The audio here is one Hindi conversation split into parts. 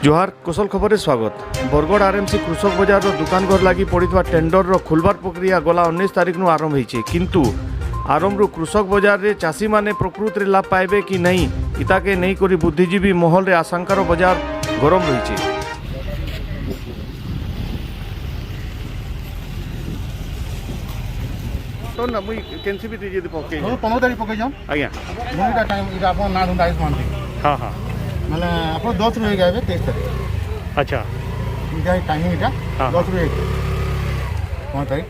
जोहार कुशल खबर स्वागत। बरगढ़ आरएमसी कृषक बजार दुकान घर लगी पड़ा टेंडर खुलबार प्रक्रिया गला 19 तारिख नु आरंभ होइछे, किंतु आरंभ कृषक बजार रे चाषी माने प्रकृति लाभ पाइबे कि नहीं इताके नहीं करी बुद्धिजीवी महल रे आशंकार बजार गरम रही। तो ना मुई कैंसी भी दीजिए पके 15 तारीख पके जाओ आज्ञा मुनीटा टाइम इटा अपन ना ढूंढा इस मानते हाँ हाँ माने अपन 10 रु गए 23 तारीख अच्छा इटा टाइमिंग इटा हाँ। 10 रु 15 तारीख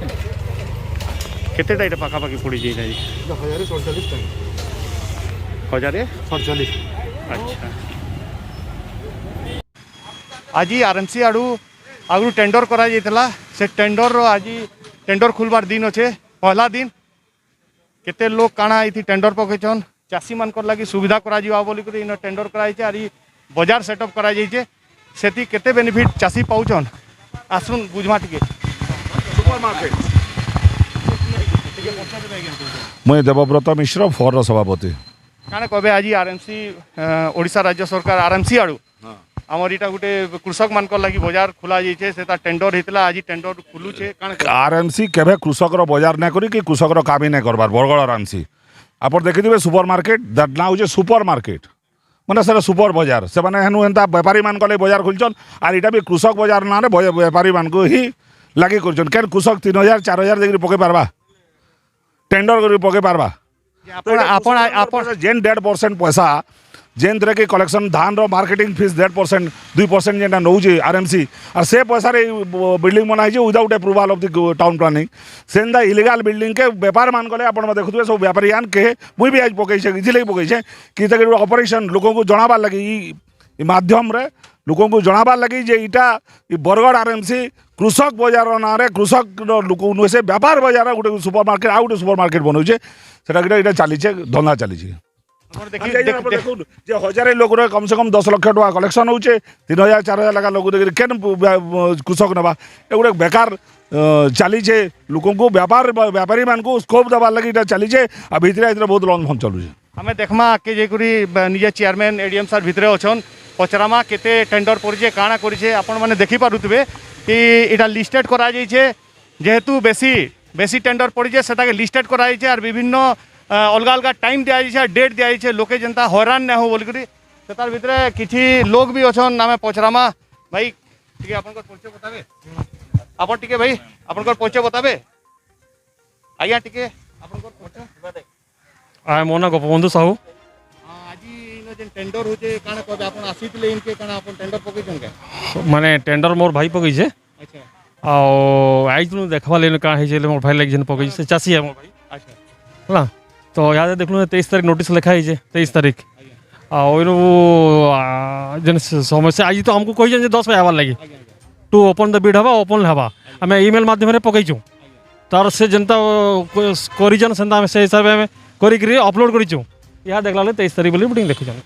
केतेटा इटा पाखा पाखी पड़ी जाई नाही 1047 तारीख 1047 अच्छा। आज आरएमसी आड़ू आगु टेंडर करा जाइतला से टेंडर रो आज टेंडर खुलबार दिन अच्छे पहला दिन केते लोग काना इथि टेंडर पकेछन चाषी मानकर लगी सुविधा करा जिवा बोली कर इन टेंडर कराई छे आरी बाजार सेटअप करा जाई छे सेति केते बेनिफिट चाषी पाउछन आसुन बुझमा टिके सुपर मार्केट मुई देवव्रत मिश्र फोर सभापति काना कहबे आज आरएमसी ओडिशा राज्य सरकार आरएमसी आड़ू आमर इटा गोटे कृषक मान लगी बाजार खोला जाइए से टेंडर होता आज टेंडर खुलुचे आरएमसी केबे कृषकर बाजार ना करी कि कृषकर काम ही नहीं करबार बरगढ़ आरएमसी आप देखिए सुपर मार्केट दैट ना हो सुपर मार्केट माने सर सुपर बाजार से माने हेनु एंता व्यापारी मान को बाजार खुलचन आर इटा भी कृषक बाजार ना रे व्यापारी मान को ही लगी करचन केन कृषक 3000 4000 देकरी पके पारबा टेंडर करी पके पारबा आपण जेन 1.5% पैसा जेन तरह के कलेक्शन धान रो मार्केटिंग फीस 1.5% 2% जेनटा नौजे आरएमसी और से पैसा रे बिल्डिंग बना है without approval of the town planning सेंदा इलीगल बिल्डिंग के व्यापार मान गले आपण देखुए सब व्यापारी आन के मुई भी आज पकई छे इथिले पकई छे कि तक ऑपरेशन लोगों को जणाबार लगी ई माध्यम रे लोगों को जणाबार लगी जे इटा बरगढ़ आरएमसी कृषक बाजार ना रे कृषक लोक से व्यापार बाजार गोटे सुपर मार्केट आ गोटे सुपर मार्केट बनौछे सेटा इटा चली धंधा चली हजारे लोग कम से कम 10 लाख टका कलेक्शन होचे 3000 4000 लगा लोग केन कृषक नवा एगुटे बेकार चली लोक को व्यापारी मान को स्कोप देवार लगे चली भितर बहुत लॉन्च फंड चलुचे आमे देखमा के जेकुरी निजे चेयरमैन एडीएम सर भितर अछन पचरामा केते टेंडर पड़िछे काना करिछे आपण माने देखि पारुतबे कि इटा लिस्टेड करा जाइछे जेहेतु बेसी टेंडर पड़िछे सेटाके लिस्टेड करा जाइछे आर विभिन्न अलग अलग टाइम दिया जाइछे डेट दिया जाइछे लोके जनता हैरान न हो बोलकरी तार भितर किछि लोग भी अछन नामे पचरामा भाई ठीक आपनकर परिचय बताबे आपन टिके भाई आपनकर परिचय बताबे आज्ञा टिके आपनकर परिचय आय मोना गोपबंधु साहू आज इन जेन टेंडर होचे काना कहबे आपन आसीतले इनके काना आपन टेंडर पकेछन के माने टेंडर मोर भाई पकई छे अच्छा आ आइज नु देखवा लेन का है जे मोर भाई लाग जन पकई से चासी है मोर भाई अच्छा हला तो याद देखलु 23 तारीख नोटिस लिखा है 23 तारीख आ ओइनो जन समस्या आज तो हमको कहि जे 10 बजे आवार लगी टू ओपन द बिड हवा ओपन हवा हमें ईमेल माध्यम रे पकई छु तार से जनता करिजन संता हमें से हिसाब में करी अपलोड करी छु या देखला 23 तारीख बोली मीटिंग देखु जन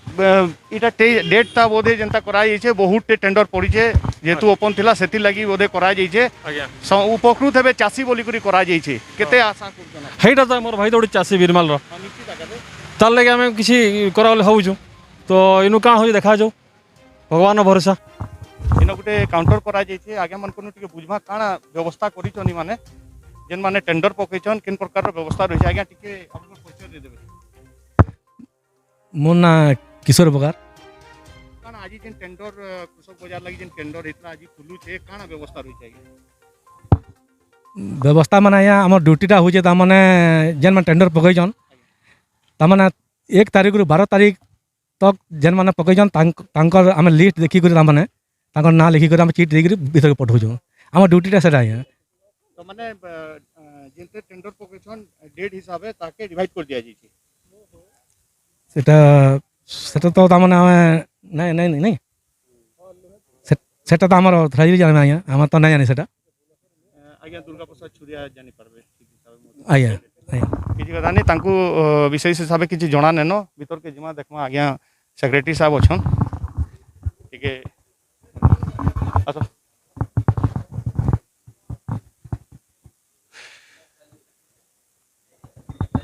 इटा डेट ता बोधे जनता करा जाइछे बहुत टेंडर पड़िछे जेतु ओपन थिला सेति लागि बोधे करा जाइछे उपकृत हेबे चासी बोली करी करा जाइछे केते आशा करछन हेटा तो मोर भाई तो चासी बिरमाल रो तार लगे हमें किसी करावले हौ छु तो इनु का हो देखा जो भगवान भरोसा इन गोटे काउंटर करा जाइछे आगे मन कोन टिके बुझमा काना व्यवस्था करिछनी माने जेन माने टेंडर पकेछन किन प्रकार रो व्यवस्था रहिछे आगे टिके आपन परिचय दे देबे मोर ना किशोर बगार काना आज जेन टेंडर कृषक बाजार लागि जेन टेंडर हेतला आज खुलु छे काना व्यवस्था रहिछे व्यवस्था माने या हमर ड्यूटीटा हो जे त माने जेन माने टेंडर पकैजन त माने 1 तारीख रु 12 तारीख तक जेन माने पकैजन तांकर हम लिस्ट देखि कर माने तांकर ना लिखि कर हम चिट दे कर भीतर के पठौ जो हमर ड्यूटीटा सेटा है तो माने जेनते टेंडर पकेछन डेट हिसाबे ताके डिवाइड कर दिया जाइछे सेटा सेटा तो त माने नहीं नहीं नहीं सेटा तो हमर थराई जाने आया हम तो नहीं जाने सेटा आज्ञा दुर्गा प्रसाद छुरिया जानि पारबे ठीक हिसाबे आया आया किछि कथा नै तांकु विशेष हिसाबे किछि जणा नेनो भीतर के जिमा देखमा आज्ञा सेक्रेटरी साहब अछन ठीक है अच्छा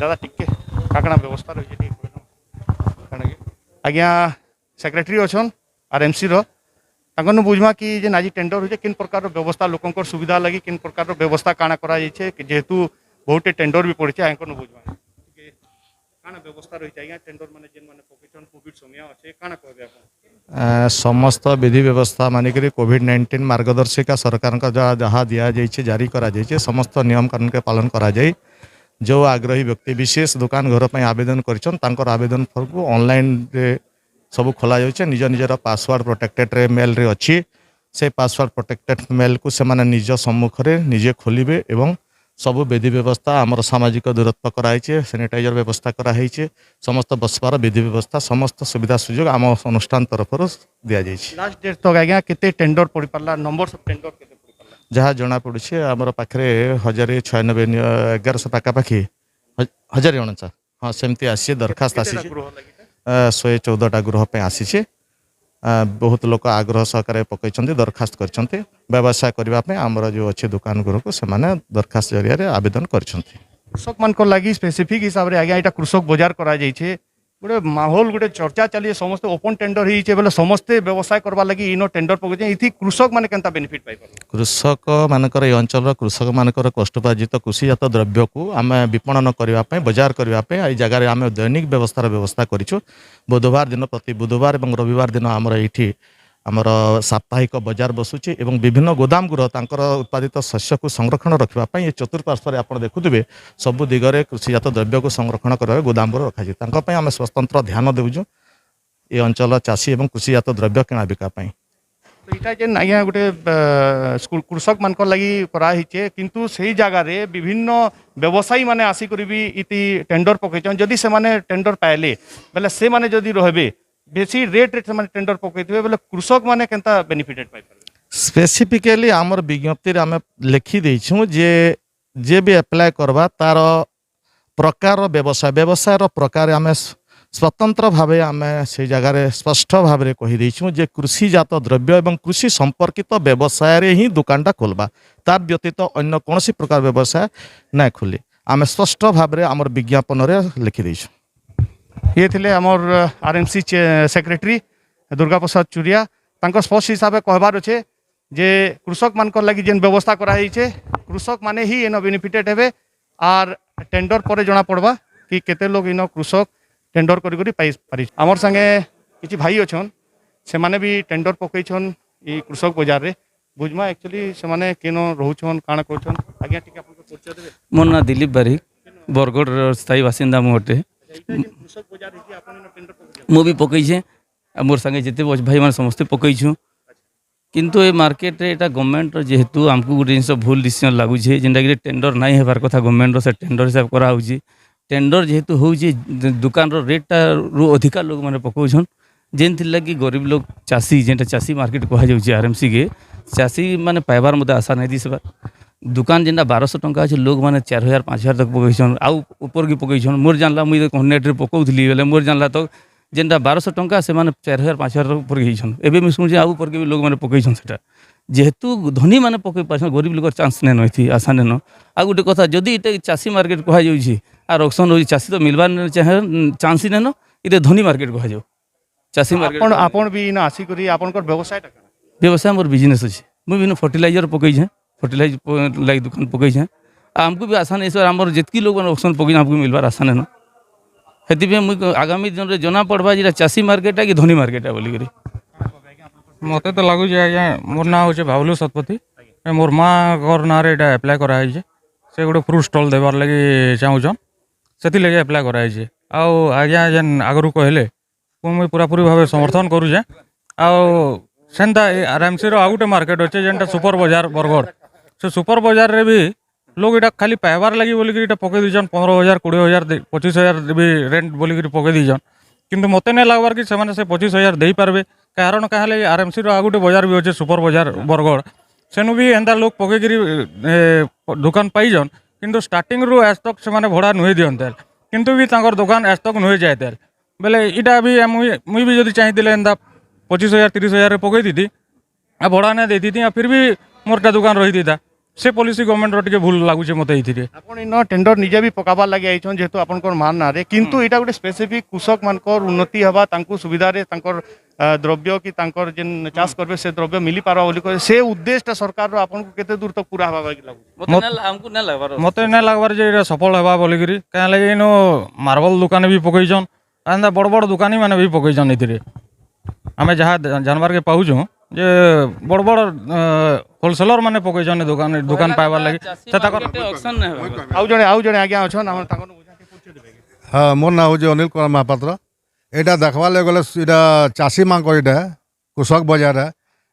दादा टिके काकना व्यवस्था रही ठीक आज्ञा सेक्रेटरी अछन आरएमसी रो ତାଙ୍କନୁ ବୁଝମା କି ଯେ ଆଜି ଟେଣ୍ଡର ହଉଛେ କିନ୍ ପ୍ରକାର ବ୍ୟବସ୍ଥା ଲୋକଙ୍କର ସୁବିଧା ଲାଗି କିନ୍ ପ୍ରକାର ବ୍ୟବସ୍ଥା କାଣା କରାଯାଇଛେ ଯେହେତୁ ବହୁଟେ ଟେଣ୍ଡର ବି ପଡ଼ିଛେ ଆଙ୍କନୁ ବୁଝମା ଟିକେ କାଣା ବ୍ୟବସ୍ଥା ରହିଛି ଆଜ୍ଞା ଟେଣ୍ଡର ମାନେ ଯେନ୍ ମାନେ ପକେଇଛନ୍ କୋଭିଡ ସମୟ ଅଛେ କାଣା କହିବେ ଆପଣ समस्त विधि व्यवस्था मानिक कोविड-19 मार्गदर्शिका सरकार जहाँ दि जाइए जारी करा समस्त नियम कानून के पालन करा जाए जो आग्रही व्यक्ति विशेष दुकान घर पर आवेदन कर आवेदन फॉर्म को ऑनलाइन सब खोल जाए निज निजर पासवर्ड प्रोटेक्टेड मेल रे अच्छी से पासवर्ड प्रोटेक्टेड मेल को से माने निज सम्मुख में निजे खोलिबे एवं सबु विधि व्यवस्था आमर सामाजिक दूरत्व कराई सैनिटाइजर व्यवस्था कराई समस्त बसबार विधि व्यवस्था समस्त सुविधा सुजोग आम अनुष्ठान तरफ दि जाए लास्ट डेट तक आज्ञा केते टेंडर पड़ी पारला नंबर ऑफ टेंडर केते पड़ी पारला जहाँ जना पड़े आमर पाखे 1096 1100 पाखापाखि 1049 हाँ सेमती आसी दरखास्त आसी 114टा गृह पे आसी बहुत लोक आग्रह सहकार पकई दरखास्त कर व्यवसाय करने आमर जो अच्छे दुकान गृह को से दरखास्त जरिया आवेदन कर कृषक मान लगी स्पेसिफिक हिसाब से आज्ञा यहाँ कृषक बजार करा गोटे माहौल गोटे चर्चा चलिए समस्ते ओपन टेंडर होइछे बोले समस्ते व्यवसाय करवा लगी इनो टेंडर पकड़े इथि कृषक माने केनता बेनिफिट पाई कृषक मानकर ये अंचल कृषक मानकर कष्टोपार्जित कृषिजात द्रव्य को आम विपणन करने बजार करने जगार आम दैनिक व्यवस्था करूँ बुधवार दिन प्रति बुधवार और रविवार दिन आमर ये आमर साप्ताहिक बजार बसुची एवं विभिन्न गोदाम गृह तांकर उत्पादित शस्य को संरक्षण रखापी ये चतुर्पार्श्व आप देखुए सबु दिगरे कृषिजात द्रव्य को संरक्षण कर गोदाम गृह रखा आम स्वतंत्र ध्यान देवुँ ये अंचल चाषी एवं कृषिजात द्रव्य किणा बिकापाई इटा जेन आज्ञा गोटे कृषक मान लगी कराइछे किंतु सही जगह रे विभिन्न व्यवसायी माने आसिक भी इति टेंडर पकईछन जदि से माने टेंडर पाइले बेले से माने जदि रहबे बेसी रेट से माने टेंडर पकईथिबे बेले कृषक माने केनता बेनिफिटेड पाइ पारबे स्पेसिफिकली आमर विज्ञप्ति आम लिखि देइछु जे भी अप्लाई करबा तार प्रकार व्यवसाय प्रकार आम स्वतंत्र भाव आम से जगार स्पष्ट भाव में कहीदेचु जे कृषिजात द्रव्य एवं कृषि संपर्कित व्यवसाय रे ही दुकानटा खोलबा तार व्यतीत अन्य कौन प्रकार व्यवसाय ना खोली आम स्पष्ट भाव में आमर विज्ञापन रे लिखि देइछु ये थिले आमर आरएमसी सेक्रेटरी दुर्गा प्रसाद चुरिया तांको स्पष्ट हिसाब से कहबार अच्छे जे कृषक मान लगी जेन व्यवस्था कराइछे कृषक माने ही इन बेनिफिटेड हेबे आर टेंडर पर जना पड़बा कि केते लोग इन कृषक टेंडर करी पाई पारि आमर संगे किछि भाई अछन से माने भी टेंडर पकईछन ई कृषक बाजार रे बुझमा एक्चुअली से माने केनो रहउछन काना करछन आज्ञा टिके आपन को परिचय देबे मोर ना दिलीप बारिक बरगढ़ स्थायी बासिंदा मोटे कृषक बाजार रे आपन इन टेंडर पकईछन मु भी पकईछे मोर संगे जिते भाई मान समस्ते पकईछु किंतु ए मार्केट रे एटा गवर्नमेंट जेहेतु हमको गोटे जिन भूल डिसीजन लगुचे जेनटा कि टेंडर नहीं हेबार कथा गवर्नमेंट से टेंडर हिसाब करा होउची टेंडर जेहेतु होउची दुकान रो रेट रु अधिका लोग माने पकाउछन जेन थिला कि गरीब लोग चाषी जेनटा चाषी मार्केट कहा जाउची आरएमसी के चाषी माने पाइबार मते आशा नहीं दिसबा दुकान जेनटा 1200 टंका अछि लोग माने 4000 5000 तक पकाइछन आउ ऊपर की पकाइछन मोर जानला मुई नेट रे पकाउथली बेले मोर जानला तो जेनटा 1200 टंका से माने 4000 5000 तक ऊपर गइछन एबे मी सुनछि आउ ऊपर के भी लोग माने पकाइछन सेटा जेहेतु धनी माने पकई पाछन गरीब लोग चांस नै नथि आशा नै न आ गुटे कथा जदि इते चाषी मार्केट कहा जाउची आर ऑक्शन होई चाषी तो मिलबार चाहे चांस नै न इते धनी मार्केट कहा जाउ चाषी मार्केट आपन भी इन आसी करी आपन कर व्यवसाय टा व्यवसाय मोर बिजनेस अछि मु बिन फर्टिलाइजर पकई छे फर्टिलाइजर लाइक दुकान पकई छे हमको भी आशा नै सर हमर जितकी लोग ऑक्शन पकई हमको मिलबार आशा नै न हेति पे मु आगामी दिन रे जना पड़बा जे चाषी मार्केट है कि धनी मार्केट है बोली करी मते तो लगुच आज्ञा मोर ना हो बाबुलू शतपथी मोर माँ घर ना एप्लाय कराई से गोटे फ्रूट स्टल देवार लगे चाहून से लगे एप्लाय कराई आज्ञा जेन आगरू कहले मुझे पूरापूरी भाव समर्थन करुचे आंता आरएमसी रो आउ गोटे मार्केट अच्छे जेनटा सुपर बाजार बरगढ़ से सुपर बाजार रे भी लोग इटा खाली पाइबार लगी बोलिक पकई दीचन 15,000 20,000 25,000 भी रेंट बोलिक पकई दीचन किंतु मते नहीं लगवार कि से 25,000 दे पारबे कारण क्या आरएमसी रो आउ गोटे बाजार भी अच्छे सुपर बाजार बरगढ़ सेनु भी एंता लोग पकईकरी दुकान पाइजन किंतु स्टार्टिंग रु आज तक से भड़ा नुहे दियंते किंतु भी तांकर दुकान आज तक नुहे जाए बेले इटा भी मुई भी जदि चाहिए एंता 25,000 30,000 पकई दी भड़ा नहीं देती फिर भी मोरटा दुकान रही था से पॉलिसी गवर्नमेंट टिके भूल लागुचे मते एथिरे आपण इन टेंडर निजे भी पकाबार लगे आइछन जेहेतु आपनकर मान ना रे किंतु एटा गोटे स्पेसिफिक कृषक मानकर उन्नति हवा तांको सुविधा रे तांकर द्रव्य कि तांकर जेन चाष करबे से द्रव्य मिली पारबा बोली कहे से उद्देश्य सरकार रो आपन को केते दूर तक पूरा हवा कि लागु हमको ना लगबार मते नै लागबार जे एटा सफल हेबा बोली करी काहे लागि इनो मार्बल दुकान भी पकैछन आंदा बड़ बड़ दुकानी माने भी पकैछन एथिरे आमे जहा जानवर के पाउछु जे बड़ बड़ होलसेलर माने पकैछन दुकान दुकान पाइबार लागि से ताकर ऑक्शन नै हेबा आउ जने आज्ञा अछन हम तांको बुझा के पूछ देबे हाँ मोर ना हूँ अनिल कुमार महापात्र यहाँ देखवा गले यहाँ चाषी मान यहाँ कृषक बजार है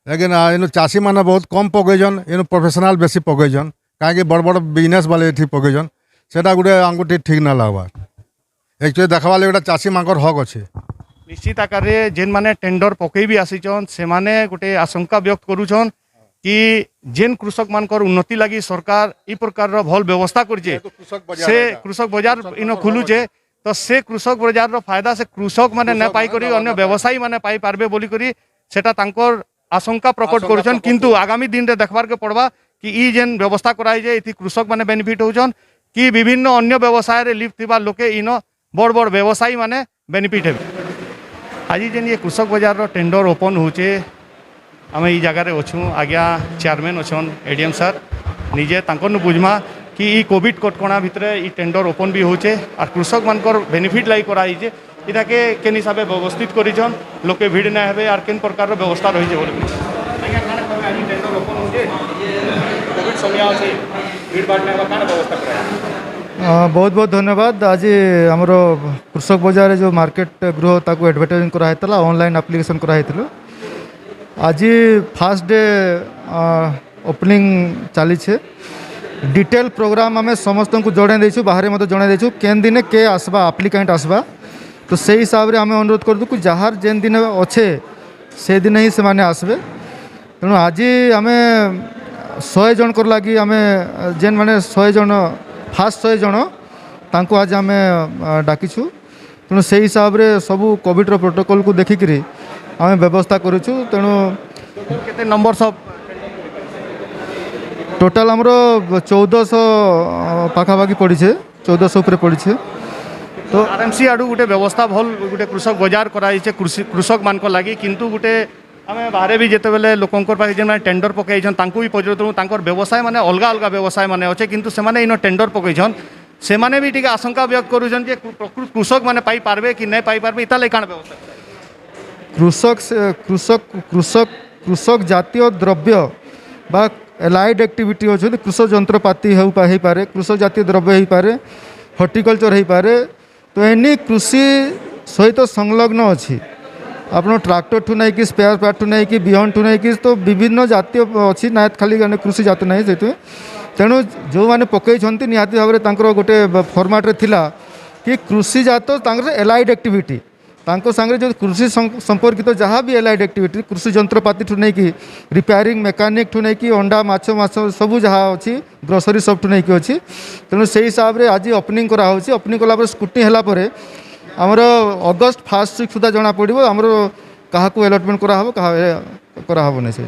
लेकिन इन चाषी मैंने बहुत कम पकईन इन प्रोफेशनल बेसी पकईन कहीं बड़ बड़ बिजनेस वाले ये पकईन से गोटे आमको ठीक ना लगवार एक्चुअली देखवा गोटे चाषी मानकर हक अच्छे निश्चित आकार रे जेन माने टेंडर पकई भी आसीचन से माने गोटे आशंका व्यक्त करूछन कि जेन कृषक मानकर उन्नति लगी सरकार ई प्रकार रो भल व्यवस्था करजे से कृषक बाजार इन खुलुचे तो से कृषक बाजार रो फायदा से कृषक माने न पाई करी अन्य व्यवसायी माने पाई पारबे बोली करी सेटा तांकर आशंका प्रकट करूछन किंतु आगामी दिन रे देखबार के पड़बा कि ई जेन व्यवस्था कराई जे इति कृषक माने बेनिफिट होछन कि विभिन्न अन्य व्यवसाय रे लिप्त थिबा लोके इन बड़ बड़ व्यवसायी माने बेनिफिट हेबे आज जेन ये कृषक बाजार रो टेंडर ओपन होचे आम ई जगार अच्छू आज्ञा चेयरमैन अच्छन एडीएम सर निजे तांकर बुझमा कि ई कोविड कटकणा भितर ई टेंडर ओपन भी होचे और कृषक मानकर बेनिफिट लाई कराइजे इटा के केन हिसाब व्यवस्थित करिछन लोके भीड़ ना हेबे और केन प्रकार रो व्यवस्था रही बोले आज्ञा काना कहबे आज टेंडर ओपन होचे कोविड समय अछि भीड़ भाड़ ना काना व्यवस्था कराया बहुत बहुत धन्यवाद आज आमर कृषक बजार जो मार्केट गृह ताको एडवर्टाइजिंग कराइतला ऑनलाइन एप्लिकेशन कराइतलो आज फास्ट डे ओपनिंग चली डिटेल प्रोग्राम आम समस्त को जड़े देचु बाहर मत जड़े देचु केन दिन के आसबा एप्लिकेंट आसबा तो से हिसाब रे आम अनुरोध कर कि जहाँ जेन दिन अच्छे से दिन ही से माने आसबे तेणु आज आम 100 जन कर लगी आम जेन माने 100 जन फास्ट 100 जन तांको आज आम डाकिछु तेणु से हिसाब रे सबू कोविड रो प्रोटोकॉल को देखिक आम व्यवस्था करूछु तेणु केते नंबर सब टोटाल आमर 1400 पाखापाखि पड़ी 1400 ऊपर पड़ी तो आरएमसी आडू गोटे व्यवस्था भल गोटे कृषक बाजार कराई कृषक मान लगी किंतु गोटे आम बाहर भी जिते बेले लोकंर पाखे जेन टेंडर पकईछन तांको भी पचारू तांकर व्यवसाय माने अलग अलग व्यवसाय माने अच्छे किंतु से माने इन टेंडर पकईछन से माने भी टिके आशंका व्यक्त करूछन जे कृषक माने पाई पारबे कि नहीं पाई पारबे इता ले काण व्यवस्था कृषक जातीय द्रव्य बा एलाइड एक्टिविटी अच्छे कृषक जंत्रपाति हो पारे कृषक जातीय द्रव्य हो पारे हर्टिकल्चर हो पारे तो एनी कृषि सहित संलग्न अच्छी आप ट्रैक्टर ठू नहीं कि स्पेयर पार्ट ठू नहीं कि बिहन ठू नहीं कि तो विभिन्न जातीय अच्छी ना खाली कृषि जात ना से तेणु जो मैंने पकईंट निहाती भाव में गोटे फर्माट्रे थिला कि कृषि जात एलाइड एक्टिविटी तांको सांगे जो कृषि संपर्कित जहाँ भी एलाइड एक्टिविटी कृषि जंत्रपाति ठू नहीं कि रिपेयरिंग मेकानिक ठू नहीं कि अंडा माछ माछ सबू जहाँ अच्छी ग्रोसरी सब ठू नहीं कि अच्छी तेणु से हिसाब से आज ओपनिंग कराऊँच ओपनिंग कला स्क्रूटनी है आमर अगस्ट 1 वीक सुधा जना पड़ो आमर क्या अलटमेंट कराहब नहीं से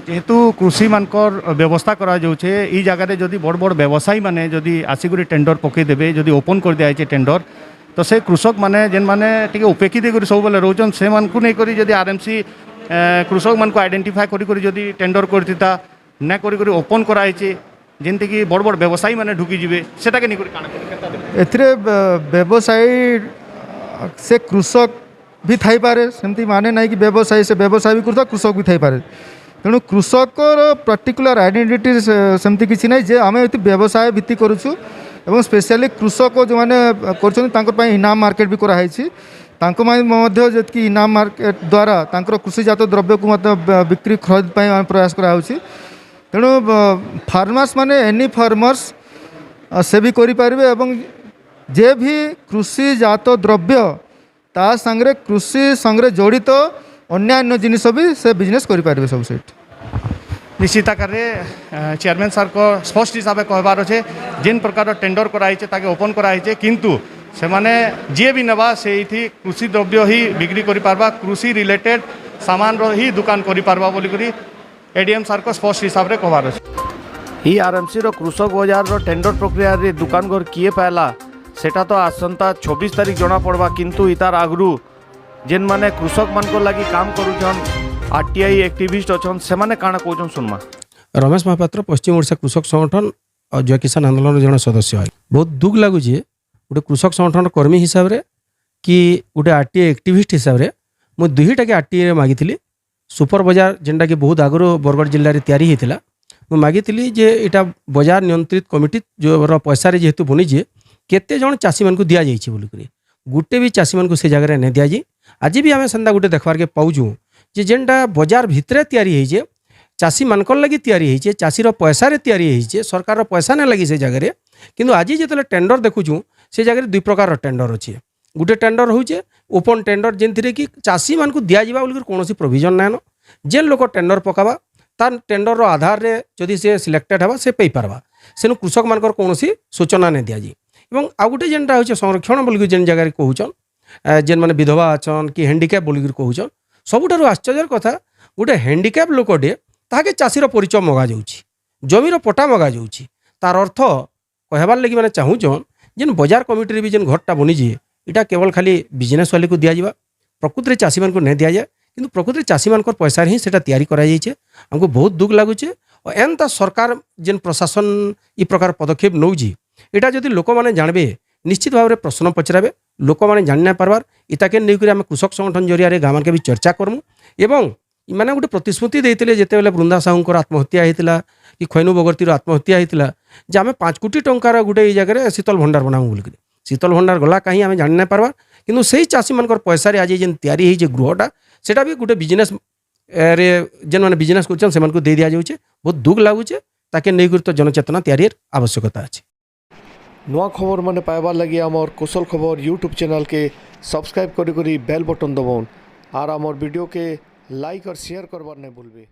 जेहेतु कृषि मानकर व्यवस्था करा जाउछे ई जगह जदि बड़ बड़ व्यवसायी माने जदि आसिक टेंडर पकईदेवे जदि ओपन कर दिया टेंडर तो से कृषक माने जेन माने टिके उपेक्षित कर सब बेले रोचन से मानकु नहीं करी जदि आरएमसी कृषक मान को आइडेंटिफाई करी जदि टेंडर करता ना करी ओपन कराई जेमती कि बड़ बड़ व्यवसायी माने ढुकी जिवे सेटा के नहीं करी काना केता देबे एथिरे व्यवसायी से कृषक भी थाई पारे सेमती माने नहीं कि व्यवसायी से व्यवसाय भी करता कृषक भी थाई पारे तेणु कृषकर पर्टिकुलर आइडेंटिटी सेमती किसी नहीं जे आम व्यवसाय भित्ति करूछु एवं स्पेशली कृषक जो मैंने कर इनाम मार्केट भी कराई जी इनाम मार्केट द्वारा कृषिजात द्रव्य को बिक्री खरीद प्रयास कराऊँच तेणु फार्मर्स माने एनी फार्मर्स से भी करें जे भी कृषिजात द्रव्य ता सांगरे कृषि संगे जड़ित अन्य जिनिस भी से बिजनेस करें सब सेठ निश्चित आकार चेयरमैन सर को स्पष्ट हिसाब से कहबार अच्छे जेन प्रकार टेंडर कराई ओपन कराई किंतु से माने जी भी नेबा से कृषि द्रव्य ही बिक्री करि पारबा कृषि रिलेटेड सामान रो ही दुकान करि पारबा बोली करी एडीएम सर को स्पष्ट हिसाब से कहबार अच्छे ଇ आरएमसी रो कृषक बाजार रो टेंडर प्रक्रिया रे दुकान घर किए पाला सेटा तो आसंता 26 तारीख जना पड़वा किंतु इतार आगरू जेन माने कृषक मान को लगी काम करूछन आरटीआई एक्टिविस्ट अछन से माने काना कहउछन सुनमा। रमेश महापात्र पश्चिम ओडिशा कृषक संगठन और जय किसान आंदोलन जन सदस्य है। बहुत दुख लगुच गोटे कृषक संगठन कर्मी हिसाब से कि गोटे आरटीआई एक्टिविस्ट हिसाब से मुझे दुईटा के आरटीआई मागी सुपर बजार जेनटा कि बहुत आगु बरगढ़ जिले में तैयारी होता मुझे मागी जे इटा बजार नियंत्रित कमिटी जो पैसा जेहेतु बनीजे केते जन चाषी मान दि जाइए बोलिक गोटे भी चाषी मान से जगह नहीं दि जाए। आज भी आम सेंता गोटे देखबार के पाऊँ जे जेनटा बजार भितर तैयारी होइए चाषी मानक लगी तैयारी होइए चाषीर पैसा तैयारी होइए सरकार पैसा नहीं लगी से जगह किंतु आज जो टेंडर देखुँ से जगह दुई प्रकार टेंडर अच्छे गोटे टेंडर होचे ओपन टेंडर जेनथिरे कि चाषी मान को दिया जिबा बोलिक कौन प्रोविजन नाइन जेन लोक टेंडर पकावा तार टेंडर आधार रे जदि से सिलेक्टेड हवा से पई पारबा सेनु कृषक मानकर कौन सूचना नहीं दिया एवं आउ गोटे जेनटा होचे संरक्षण बोलिक जेन जगह कहउचन जेन माने विधवा अछन कि हैंडिकैप बोलिक कहउचन सबुठारु आश्चर्यर कथा गोटे हैंडिकैप लोकटे ताके चाषीर परिचय मगा जाउछि जमीर पट्टा मगा जाउछि तार अर्थ कहबार लगी मैंने चाहूचन जेन बजार कमिटी भी जेन घरटा बनीजे इटा केवल खाली बिजनेस वाले को दिया प्रकृति चाषी मान को नहीं दि जाए किंतु प्रकृति चाषी मान पैसा ही सेटा तैयारी कराइए हमको बहुत दुख लगुचे और एनता सरकार जेन प्रशासन इ प्रकार पदक्षेप नौजी इटा जदि लोक मैंने जानबे निश्चित भाव में प्रश्न पचराबे लोक मैंने जान नहीं पार्बार इताके नहीं आम कृषक संगठन जरिया गाँव के भी चर्चा करमु एवं इमाने गोटे प्रतिश्रुति देते जिते बृंदा साहूर आत्महत्या होता कि खैनु बगर्तीर आत्महत्या होता जे आम 5 कोटी टंकार गोटे जगह शीतल भंडार बनाऊ बोलिक शीतल भंडार गला कहीं आम जान नहीं पार्बार किंतु से चाषी मान पैसा आज जेन तैयारी होइए गृहटा सेटा भी गोटे बिजनेस रे जेन मैंने बिजनेस कर दे दि जाऊे बहुत दुख लगुचे ताके नहीं तो जनचेतना तैयारी आवश्यकता अच्छे। नुआ खबर माने पाइबार लगी आमर कुशल खबर यूट्यूब चैनल के सब्सक्राइब करी बेल बटन दबाउन और आमर वीडियो के लाइक और शेयर करबार नहीं भूलबे।